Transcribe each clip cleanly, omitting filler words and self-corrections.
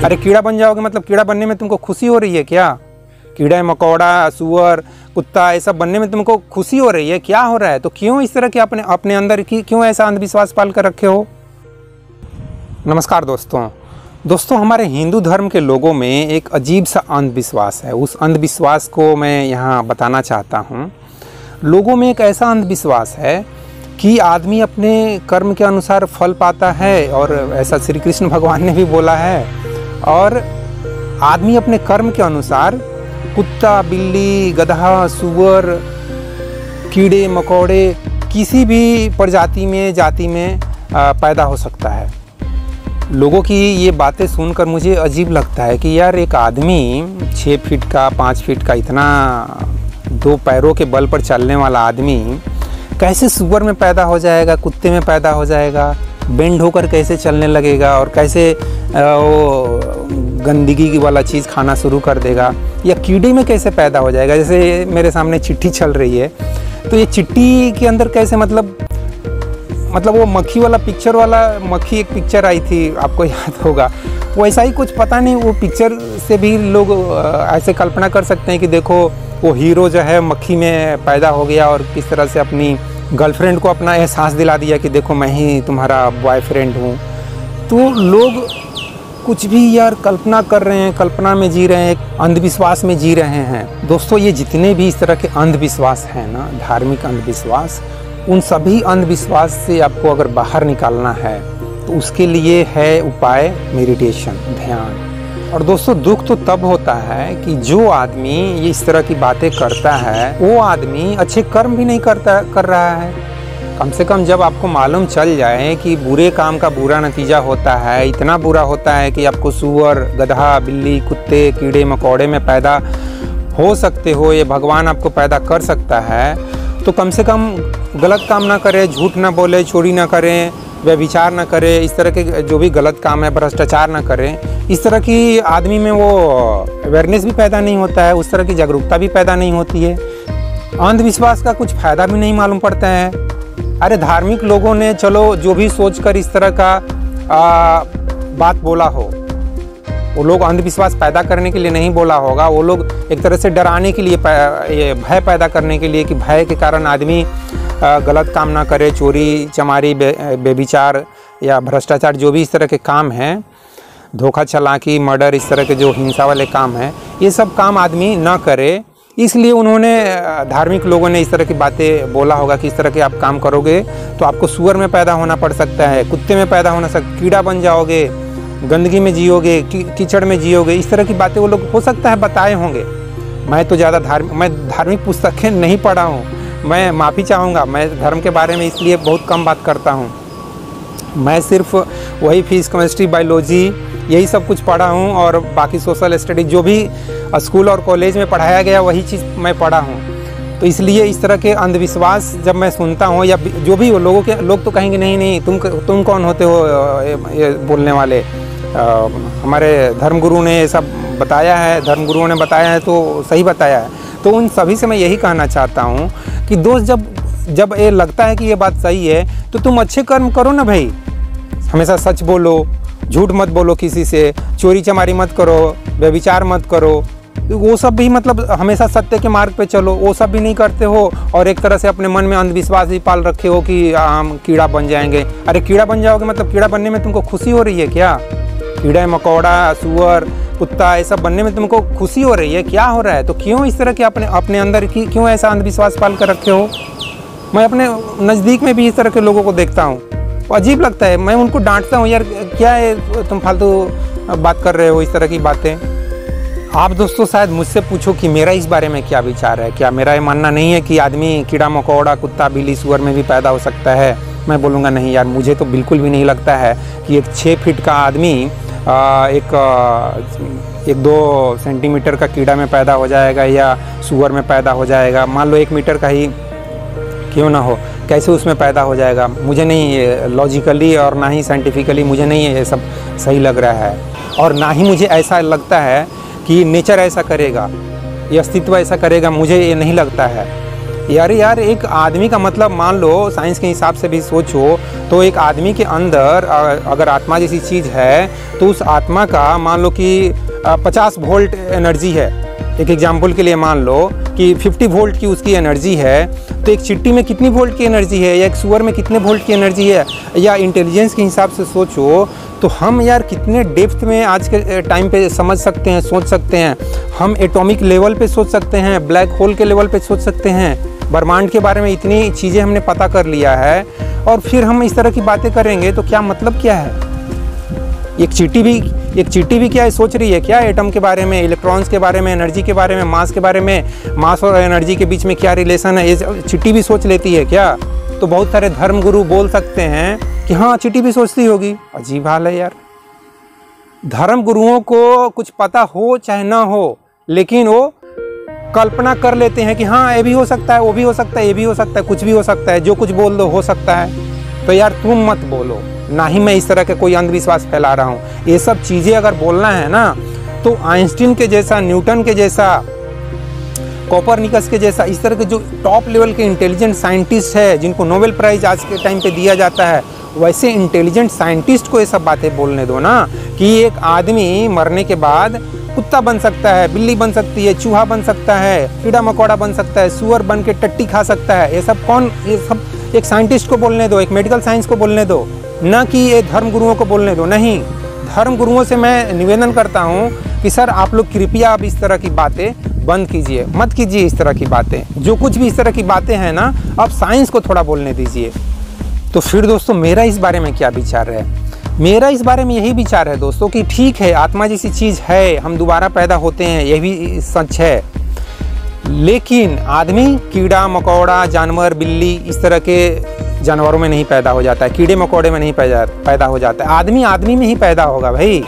अरे कीड़ा बन जाओगे मतलब कीड़ा बनने में तुमको खुशी हो रही है क्या? कीड़ा मकोड़ा सुअर कुत्ता ये सब बनने में तुमको खुशी हो रही है? क्या हो रहा है? तो क्यों इस तरह के अपने अंदर की क्यों ऐसा अंधविश्वास पाल कर रखे हो? नमस्कार दोस्तों, हमारे हिंदू धर्म के लोगों में एक अजीब सा अंधविश्वास है। उस अंधविश्वास को मैं यहाँ बताना चाहता हूँ। लोगों में एक ऐसा अंधविश्वास है कि आदमी अपने कर्म के अनुसार फल पाता है, और ऐसा श्री कृष्ण भगवान ने भी बोला है। और आदमी अपने कर्म के अनुसार कुत्ता बिल्ली गधा सुअर कीड़े मकोड़े किसी भी प्रजाति में जाति में पैदा हो सकता है। लोगों की ये बातें सुनकर मुझे अजीब लगता है कि यार एक आदमी 6 फीट का 5 फीट का इतना 2 पैरों के बल पर चलने वाला आदमी कैसे सुअर में पैदा हो जाएगा, कुत्ते में पैदा हो जाएगा, बेंड होकर कैसे चलने लगेगा और कैसे वो गंदगी वाला चीज़ खाना शुरू कर देगा, या कीड़े में कैसे पैदा हो जाएगा। जैसे मेरे सामने चिट्ठी चल रही है, तो ये चिट्ठी के अंदर कैसे मतलब वो मक्खी वाला पिक्चर वाला मक्खी एक पिक्चर आई थी, आपको याद होगा। वैसा ही कुछ पता नहीं, वो पिक्चर से भी लोग ऐसे कल्पना कर सकते हैं कि देखो वो हीरो जो है मक्खी में पैदा हो गया और किस तरह से अपनी गर्लफ्रेंड को अपना एहसास दिला दिया कि देखो मैं ही तुम्हारा बॉयफ्रेंड हूँ। तो लोग कुछ भी यार कल्पना कर रहे हैं, कल्पना में जी रहे हैं, एक अंधविश्वास में जी रहे हैं। दोस्तों ये जितने भी इस तरह के अंधविश्वास हैं ना, धार्मिक अंधविश्वास, उन सभी अंधविश्वास से आपको अगर बाहर निकालना है तो उसके लिए है उपाय मेडिटेशन, ध्यान। और दोस्तों दुख तो तब होता है कि जो आदमी ये इस तरह की बातें करता है वो आदमी अच्छे कर्म भी नहीं कर रहा है। कम से कम जब आपको मालूम चल जाए कि बुरे काम का बुरा नतीजा होता है, इतना बुरा होता है कि आपको सुअर गधा बिल्ली कुत्ते कीड़े मकोड़े में पैदा हो सकते हो, ये भगवान आपको पैदा कर सकता है, तो कम से कम गलत काम ना करें, झूठ ना बोले, चोरी ना करें, व्यभिचार ना करें, इस तरह के जो भी गलत काम है, भ्रष्टाचार ना करें। इस तरह की आदमी में वो अवेयरनेस भी पैदा नहीं होता है, उस तरह की जागरूकता भी पैदा नहीं होती है। अंधविश्वास का कुछ फ़ायदा भी नहीं मालूम पड़ता है। अरे धार्मिक लोगों ने चलो जो भी सोचकर इस तरह का बात बोला हो, वो लोग अंधविश्वास पैदा करने के लिए नहीं बोला होगा, वो लोग एक तरह से डराने के लिए, ये भय पैदा करने के लिए कि भय के कारण आदमी गलत काम ना करे, चोरी चमारी बेविचार या भ्रष्टाचार जो भी इस तरह के काम हैं, धोखा चालाकी मर्डर, इस तरह के जो हिंसा वाले काम हैं, ये सब काम आदमी ना करे। इसलिए उन्होंने धार्मिक लोगों ने इस तरह की बातें बोला होगा कि इस तरह के आप काम करोगे तो आपको सुअर में पैदा होना पड़ सकता है, कुत्ते में पैदा होना सकता है, कीड़ा बन जाओगे, गंदगी में जियोगे, कीचड़ में जियोगे। इस तरह की बातें वो लोग हो सकता है बताए होंगे। मैं तो ज़्यादा धार्मिक पुस्तकें नहीं पढ़ा हूँ, मैं माफ़ी चाहूँगा, मैं धर्म के बारे में इसलिए बहुत कम बात करता हूँ। मैं सिर्फ वही फिजिक्स केमिस्ट्री बायोलॉजी यही सब कुछ पढ़ा हूँ, और बाकी सोशल स्टडी जो भी स्कूल और कॉलेज में पढ़ाया गया वही चीज़ मैं पढ़ा हूँ। तो इसलिए इस तरह के अंधविश्वास जब मैं सुनता हूँ, या जो भी लोग तो कहेंगे नहीं तुम कौन होते हो ये बोलने वाले, हमारे धर्मगुरु ने ये सब बताया है, धर्मगुरुओं ने बताया है तो सही बताया है। तो उन सभी से मैं यही कहना चाहता हूँ कि दोस्त जब ये लगता है कि ये बात सही है तो तुम अच्छे कर्म करो ना भाई। हमेशा सच बोलो, झूठ मत बोलो, किसी से चोरी चमारी मत करो, व्यभिचार मत करो, वो सब भी मतलब हमेशा सत्य के मार्ग पे चलो, वो सब भी नहीं करते हो, और एक तरह से अपने मन में अंधविश्वास भी पाल रखे हो कि हम कीड़ा बन जाएंगे। अरे कीड़ा बन जाओगे मतलब कीड़ा बनने में तुमको खुशी हो रही है क्या? कीड़ा मकोड़ा सुअर कुत्ता ये सब बनने में तुमको खुशी हो रही है? क्या हो रहा है? तो क्यों इस तरह के अपने अंदर की क्यों ऐसा अंधविश्वास पाल कर रखे हो? मैं अपने नज़दीक में भी इस तरह के लोगों को देखता हूँ, अजीब लगता है। मैं उनको डांटता हूँ, यार क्या है तुम फालतू बात कर रहे हो, इस तरह की बातें। आप दोस्तों शायद मुझसे पूछो कि मेरा इस बारे में क्या विचार है। क्या मेरा ये मानना नहीं है कि आदमी कीड़ा मकोड़ा कुत्ता बिल्ली सुअर में भी पैदा हो सकता है? मैं बोलूँगा नहीं यार, मुझे तो बिल्कुल भी नहीं लगता है कि एक 6 फीट का आदमी एक 2 सेंटीमीटर का कीड़ा में पैदा हो जाएगा या सुअर में पैदा हो जाएगा। मान लो 1 मीटर का ही क्यों ना हो, कैसे उसमें पैदा हो जाएगा? मुझे नहीं लॉजिकली और ना ही साइंटिफिकली मुझे नहीं ये सब सही लग रहा है, और ना ही मुझे ऐसा लगता है कि नेचर ऐसा करेगा, ये अस्तित्व ऐसा करेगा। मुझे ये नहीं लगता है। यार एक आदमी का मतलब मान लो साइंस के हिसाब से भी सोचो तो एक आदमी के अंदर अगर आत्मा जैसी चीज़ है तो उस आत्मा का मान लो कि 50 वोल्ट एनर्जी है। एक एग्जाम्पल के लिए मान लो कि 50 वोल्ट की उसकी एनर्जी है, तो एक चिट्टी में कितनी वोल्ट की एनर्जी है, या एक सुअर में कितने वोल्ट की एनर्जी है, या इंटेलिजेंस के हिसाब से सोचो तो हम यार कितने डेप्थ में आज के टाइम पे समझ सकते हैं, सोच सकते हैं। हम एटॉमिक लेवल पे सोच सकते हैं, ब्लैक होल के लेवल पे सोच सकते हैं, ब्रह्मांड के बारे में इतनी चीज़ें हमने पता कर लिया है, और फिर हम इस तरह की बातें करेंगे तो क्या मतलब क्या है? एक चींटी भी क्या सोच रही है क्या एटम के बारे में, इलेक्ट्रॉन्स के बारे में, एनर्जी के बारे में, मास के बारे में, मास और एनर्जी के बीच में क्या रिलेशन है, ये चींटी भी सोच लेती है क्या? तो बहुत सारे धर्मगुरु बोल सकते हैं कि हाँ चींटी भी सोचती होगी। अजीब हाल है यार। धर्मगुरुओं को कुछ पता हो चाहे ना हो, लेकिन वो कल्पना कर लेते हैं कि हाँ ये भी हो सकता है, वो भी हो सकता है, ये भी हो सकता है, कुछ भी हो सकता है, जो कुछ बोल दो हो सकता है। तो यार तुम मत बोलो, ना ही मैं इस तरह के कोई अंधविश्वास फैला रहा हूँ। ये सब चीज़ें अगर बोलना है ना तो आइंस्टीन के जैसा, न्यूटन के जैसा, कोपरनिकस के जैसा, इस तरह के जो टॉप लेवल के इंटेलिजेंट साइंटिस्ट है जिनको नोबेल प्राइज़ आज के टाइम पे दिया जाता है, वैसे इंटेलिजेंट साइंटिस्ट को ये सब बातें बोलने दो ना कि एक आदमी मरने के बाद कुत्ता बन सकता है, बिल्ली बन सकती है, चूहा बन सकता है, कीड़ा मकोड़ा बन सकता है, सुअर बन के टट्टी खा सकता है। ये सब एक साइंटिस्ट को बोलने दो, एक मेडिकल साइंस को बोलने दो, न कि ये धर्म गुरुओं को बोलने दो। नहीं, धर्म गुरुओं से मैं निवेदन करता हूँ कि सर आप लोग कृपया अब इस तरह की बातें बंद कीजिए, मत कीजिए इस तरह की बातें। जो कुछ भी इस तरह की बातें हैं ना, अब साइंस को थोड़ा बोलने दीजिए। तो फिर दोस्तों मेरा इस बारे में क्या विचार है? मेरा इस बारे में यही विचार है दोस्तों कि ठीक है, आत्मा जैसी चीज़ है, हम दोबारा पैदा होते हैं, यह भी सच है, लेकिन आदमी कीड़ा मकोड़ा, जानवर, बिल्ली, इस तरह के जानवरों में नहीं पैदा हो जाता है, कीड़े मकोड़े में नहीं पैदा हो जाता है। आदमी में ही पैदा होगा भाई।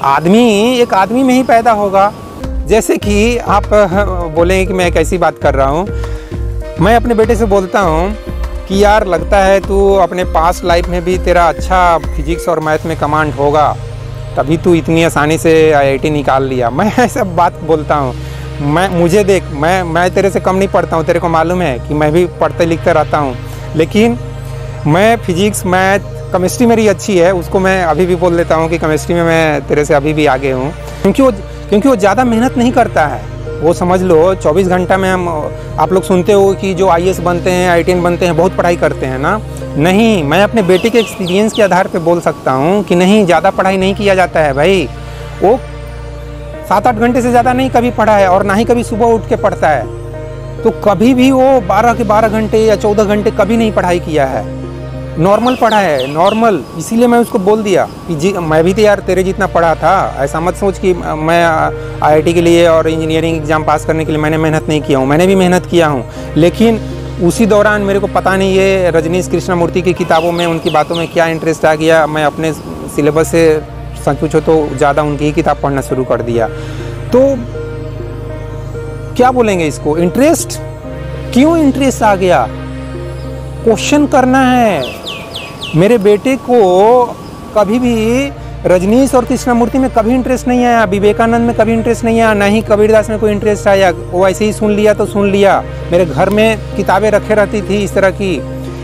आदमी एक आदमी में ही पैदा होगा। जैसे कि आप बोलेंगे कि मैं एक ऐसी बात कर रहा हूँ, मैं अपने बेटे से बोलता हूँ कि यार लगता है तू अपने पास्ट लाइफ में भी तेरा अच्छा फिजिक्स और मैथ में कमांड होगा, तभी तू इतनी आसानी से IIT निकाल लिया। मैं ऐसा बात बोलता हूँ। मुझे देख, मैं तेरे से कम नहीं पढ़ता हूँ, तेरे को मालूम है कि मैं भी पढ़ते लिखते रहता हूँ, लेकिन मैं फिजिक्स, मैथ, केमिस्ट्री मेरी अच्छी है, उसको मैं अभी भी बोल देता हूँ कि केमिस्ट्री में मैं तेरे से अभी भी आगे हूँ, क्योंकि वो ज़्यादा मेहनत नहीं करता है। वो समझ लो 24 घंटा में हम, आप लोग सुनते हो कि जो IAS बनते हैं, IITN बनते हैं, बहुत पढ़ाई करते हैं ना। नहीं, मैं अपने बेटे के एक्सपीरियंस के आधार पे बोल सकता हूँ कि नहीं, ज़्यादा पढ़ाई नहीं किया जाता है भाई। वो 7-8 घंटे से ज़्यादा नहीं कभी पढ़ा है, और ना ही कभी सुबह उठ के पढ़ता है। तो कभी भी वो 12 के 12 घंटे या 14 घंटे कभी नहीं पढ़ाई किया है, नॉर्मल पढ़ा है, नॉर्मल। इसीलिए मैं उसको बोल दिया कि जी मैं भी तो यार तेरे जितना पढ़ा था। ऐसा मत सोच कि मैं IIT के लिए और इंजीनियरिंग एग्ज़ाम पास करने के लिए मैंने मेहनत नहीं किया हूँ, मैंने भी मेहनत किया हूँ। लेकिन उसी दौरान मेरे को पता नहीं ये रजनीश कृष्णमूर्ति की किताबों में, उनकी बातों में क्या इंटरेस्ट आ गया, मैं अपने सिलेबस से सच पूछो तो ज़्यादा उनकी ही किताब पढ़ना शुरू कर दिया। तो क्या बोलेंगे इसको, इंटरेस्ट, क्यों इंटरेस्ट आ गया? क्वेश्चन करना है। मेरे बेटे को कभी भी रजनीश और कृष्णमूर्ति में कभी इंटरेस्ट नहीं आया, विवेकानंद में कभी इंटरेस्ट नहीं आया, ना ही कबीरदास में कोई इंटरेस्ट आया। वो ऐसे ही सुन लिया तो सुन लिया। मेरे घर में किताबें रखे रहती थी इस तरह की,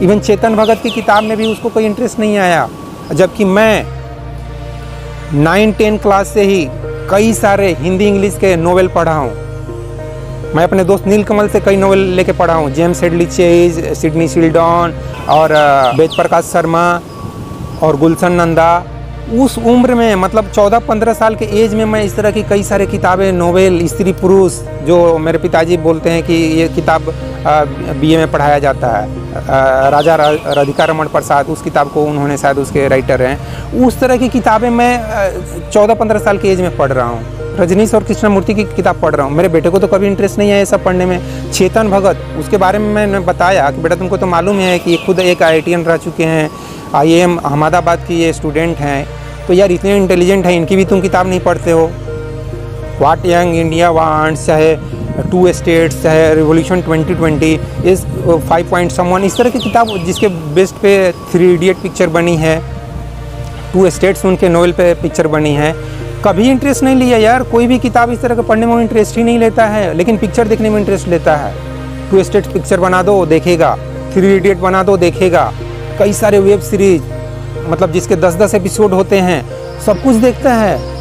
इवन चेतन भगत की किताब में भी उसको कोई इंटरेस्ट नहीं आया। जबकि मैं 9-10 क्लास से ही कई सारे हिंदी इंग्लिश के नोवेल पढ़ा हूँ। मैं अपने दोस्त नीलकमल से कई नोवेल लेके पढ़ा हूँ, जेम्स हेडली चेज, सिडनी शिल्डन और वेद प्रकाश शर्मा और गुलशन नंदा। उस उम्र में मतलब 14-15 साल के एज में मैं इस तरह की कई सारे किताबें, नोवेल, स्त्री पुरुष, जो मेरे पिताजी बोलते हैं कि ये किताब BA में पढ़ाया जाता है, राजा राधिका रमण प्रसाद, उस किताब को उन्होंने शायद उसके राइटर हैं। उस तरह की किताबें मैं 14-15 साल के एज में पढ़ रहा हूँ। रजनीश और कृष्णमूर्ति की किताब पढ़ रहा हूँ। मेरे बेटे को तो कभी इंटरेस्ट नहीं है ये सब पढ़ने में। चेतन भगत, उसके बारे में मैंने बताया कि बेटा तुमको तो मालूम है कि ये खुद एक IITN रह चुके हैं, IIM अहमदाबाद की ये स्टूडेंट हैं, तो यार इतने इंटेलिजेंट हैं, इनकी भी तुम किताब नहीं पढ़ते हो। व्हाट यंग इंडिया वांट्स, चाहे 2 स्टेट्स, चाहे रिवॉल्यूशन 2020, इस 5 पॉइंट समवन, इस तरह की किताब जिसके बेस्ट पे 3 इडियट पिक्चर बनी है, 2 स्टेट्स उनके नोवेल पे पिक्चर बनी है। कभी इंटरेस्ट नहीं लिया यार, कोई भी किताब इस तरह के पढ़ने में इंटरेस्ट ही नहीं लेता है, लेकिन पिक्चर देखने में इंटरेस्ट लेता है। टू स्टेट पिक्चर बना दो देखेगा, 3 इडियट बना दो देखेगा, कई सारे वेब सीरीज मतलब जिसके 10-10 एपिसोड होते हैं, सब कुछ देखता है।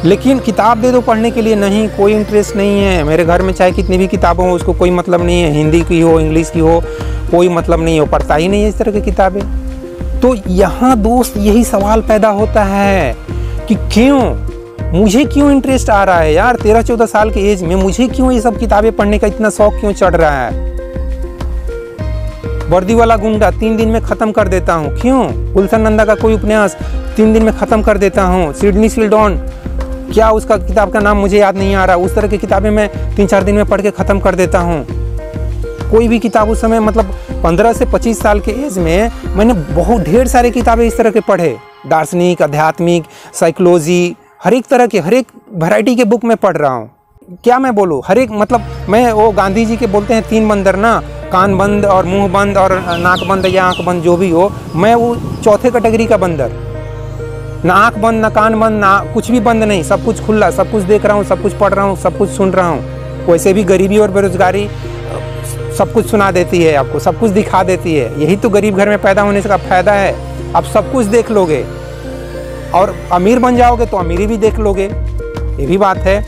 लेकिन किताब दे दो पढ़ने के लिए, नहीं, कोई इंटरेस्ट नहीं है। मेरे घर में चाहे कितनी भी किताबें हो उसको कोई मतलब नहीं है, हिंदी की हो इंग्लिश की हो कोई मतलब नहीं हो, पढ़ता ही नहीं है इस तरह की किताबें। तो यहाँ दोस्त यही सवाल पैदा होता है कि क्यों, मुझे क्यों इंटरेस्ट आ रहा है यार 13-14 साल के एज में, मुझे क्यों ये सब किताबें पढ़ने का इतना शौक क्यों चढ़ रहा है। वर्दी वाला गुंडा 3 दिन में ख़त्म कर देता हूँ, क्यों। गुलशन नंदा का कोई उपन्यास 3 दिन में ख़त्म कर देता हूँ। सिडनी सिल्डॉन, क्या उसका किताब का नाम मुझे याद नहीं आ रहा, उस तरह की किताबें मैं 3-4 दिन में पढ़ के ख़त्म कर देता हूँ। कोई भी किताब उस समय मतलब 15 से 25 साल के एज में मैंने बहुत ढेर सारी किताबें इस तरह के पढ़े, दार्शनिक, आध्यात्मिक, साइकोलॉजी, हर एक तरह के, हर एक वैरायटी के बुक में पढ़ रहा हूँ। क्या मैं बोलूँ, हर एक मतलब मैं वो गांधी जी के बोलते हैं 3 बंदर ना, कान बंद और मुंह बंद और नाक बंद या आँख बंद जो भी हो, मैं वो चौथे कैटेगरी का बंदर, ना आँख बंद ना कान बंद ना कुछ भी बंद नहीं, सब कुछ खुला, सब कुछ देख रहा हूँ, सब कुछ पढ़ रहा हूँ, सब कुछ सुन रहा हूँ। वैसे भी गरीबी और बेरोजगारी सब कुछ सुना देती है आपको, सब कुछ दिखा देती है। यही तो गरीब घर में पैदा होने का फ़ायदा है, आप सब कुछ देख लोगे और अमीर बन जाओगे तो अमीरी भी देख लोगे, ये भी बात है।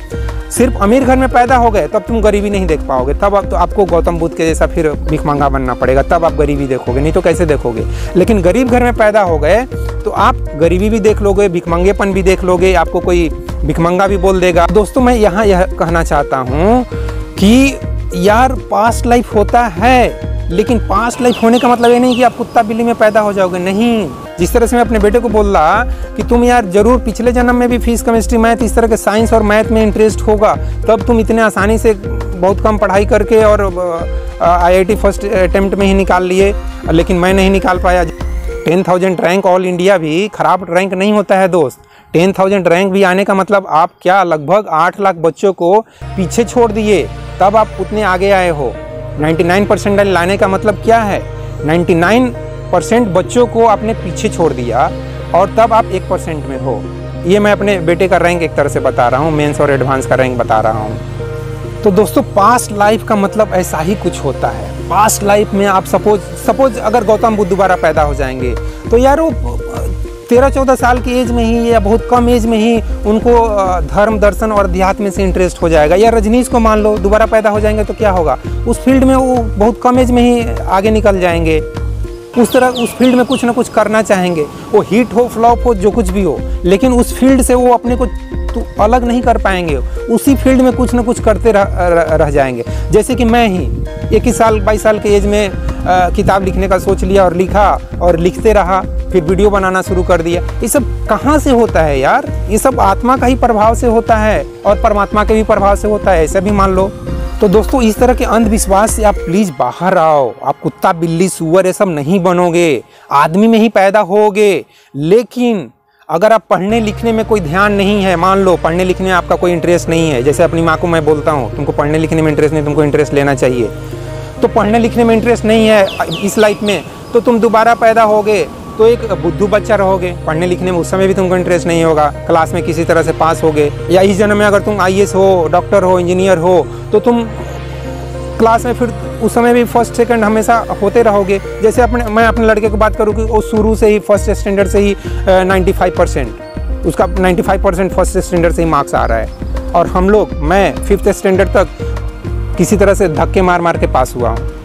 सिर्फ अमीर घर में पैदा हो गए तब तुम गरीबी नहीं देख पाओगे, तब अब तो आपको गौतम बुद्ध के जैसा फिर भिखमंगा बनना पड़ेगा, तब आप गरीबी देखोगे, नहीं तो कैसे देखोगे। लेकिन गरीब घर में पैदा हो गए तो आप गरीबी भी देख लोगे, भिखमंगेपन भी देख लोगे, आपको कोई भिखमंगा भी बोल देगा। दोस्तों मैं यहाँ यह कहना चाहता हूँ कि यार पास्ट लाइफ होता है, लेकिन पास्ट लाइफ होने का मतलब ये नहीं कि आप कुत्ता बिल्ली में पैदा हो जाओगे, नहीं। जिस तरह से मैं अपने बेटे को बोल रहा कि तुम यार जरूर पिछले जन्म में भी फिजिक्स केमिस्ट्री मैथ इस तरह के साइंस और मैथ में इंटरेस्ट होगा, तब तुम इतने आसानी से बहुत कम पढ़ाई करके और IIT फर्स्ट अटेम्प्ट में ही निकाल लिए, लेकिन मैं नहीं निकाल पाया। 10,000 रैंक ऑल इंडिया भी खराब रैंक नहीं होता है दोस्त। 10,000 रैंक भी आने का मतलब आप क्या लगभग 8 लाख बच्चों को पीछे छोड़ दिए, तब आप उतने आगे आए हो। 99% लाने का मतलब क्या है, 99% बच्चों को आपने पीछे छोड़ दिया और तब आप 1% में हो। ये मैं अपने बेटे का रैंक एक तरह से बता रहा हूँ, मेंस और एडवांस का रैंक बता रहा हूँ। तो दोस्तों पास्ट लाइफ का मतलब ऐसा ही कुछ होता है। पास्ट लाइफ में आप सपोज अगर गौतम बुद्ध दोबारा पैदा हो जाएंगे तो यार वो 13-14 साल की एज में ही या बहुत कम एज में ही उनको धर्म दर्शन और अध्यात्म से इंटरेस्ट हो जाएगा। या रजनीश को मान लो दोबारा पैदा हो जाएंगे तो क्या होगा, उस फील्ड में वो बहुत कम एज में ही आगे निकल जाएंगे, उस तरह उस फील्ड में कुछ ना कुछ करना चाहेंगे। वो हिट हो फ्लॉप हो जो कुछ भी हो, लेकिन उस फील्ड से वो अपने को तो अलग नहीं कर पाएंगे, उसी फील्ड में कुछ ना कुछ करते रह जाएंगे। जैसे कि मैं ही 21 साल 22 साल के एज में किताब लिखने का सोच लिया और लिखा और लिखते रहा, फिर वीडियो बनाना शुरू कर दिया। ये सब कहाँ से होता है यार, ये सब आत्मा का ही प्रभाव से होता है और परमात्मा के भी प्रभाव से होता है, ऐसा भी मान लो। तो दोस्तों इस तरह के अंधविश्वास से आप प्लीज़ बाहर आओ। आप कुत्ता बिल्ली सूअर ये सब नहीं बनोगे, आदमी में ही पैदा होगे। लेकिन अगर आप पढ़ने लिखने में कोई ध्यान नहीं है, मान लो पढ़ने लिखने में आपका कोई इंटरेस्ट नहीं है, जैसे अपनी माँ को मैं बोलता हूँ तुमको पढ़ने लिखने में इंटरेस्ट नहीं, तुमको इंटरेस्ट लेना चाहिए, तो पढ़ने लिखने में इंटरेस्ट नहीं है इस लाइफ में, तो तुम दोबारा पैदा होगे तो एक बुद्धू बच्चा रहोगे। पढ़ने लिखने में उस समय भी तुमको इंटरेस्ट नहीं होगा, क्लास में किसी तरह से पास होगे। या इस जन्म में अगर तुम IAS हो, डॉक्टर हो, इंजीनियर हो, तो तुम क्लास में फिर उस समय भी फर्स्ट सेकंड हमेशा होते रहोगे। जैसे मैं अपने लड़के की बात करूँ कि वो शुरू से ही फर्स्ट स्टैंडर्ड से ही 95% उसका 95% फर्स्ट स्टैंडर्ड से ही मार्क्स आ रहा है, और हम लोग मैं 5th स्टैंडर्ड तक किसी तरह से धक्के मार मार के पास हुआ हूँ।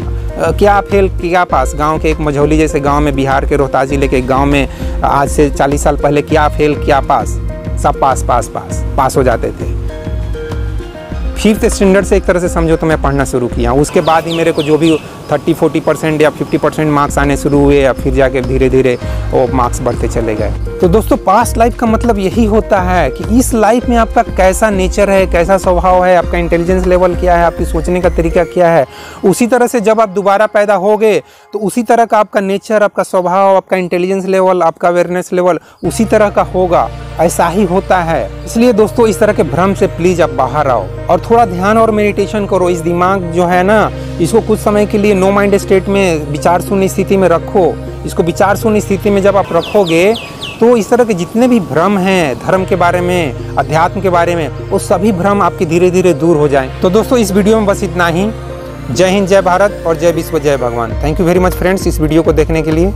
क्या फेल क्या पास, गांव के एक मझौली जैसे गांव में, बिहार के रोहतास जिले के गांव में आज से 40 साल पहले क्या फेल क्या पास, सब पास हो जाते थे। 5th स्टैंडर्ड से एक तरह से समझो तो मैं पढ़ना शुरू किया। उसके बाद ही मेरे को जो भी 30-40% या 50% मार्क्स आने शुरू हुए, या फिर जाके धीरे धीरे वो मार्क्स बढ़ते चले गए। तो दोस्तों पास्ट लाइफ का मतलब यही होता है कि इस लाइफ में आपका कैसा नेचर है, कैसा स्वभाव है, आपका इंटेलिजेंस लेवल क्या है, आपकी सोचने का तरीका क्या है, उसी तरह से जब आप दोबारा पैदा होगे तो उसी तरह का आपका नेचर, आपका स्वभाव, आपका इंटेलिजेंस लेवल, आपका अवेयरनेस लेवल उसी तरह का होगा। ऐसा ही होता है। इसलिए दोस्तों इस तरह के भ्रम से प्लीज आप बाहर आओ और थोड़ा ध्यान और मेडिटेशन करो। इस दिमाग जो है ना, इसको कुछ समय के लिए नो माइंड स्टेट में, विचार शून्य स्थिति में रखो। इसको विचार शून्य स्थिति में जब आप रखोगे तो इस तरह के जितने भी भ्रम हैं धर्म के बारे में, अध्यात्म के बारे में, वो सभी भ्रम आपके धीरे धीरे दूर हो जाएं। तो दोस्तों इस वीडियो में बस इतना ही। जय हिंद, जय भारत और जय विश्व, जय भगवान। Thank you very much friends इस वीडियो को देखने के लिए।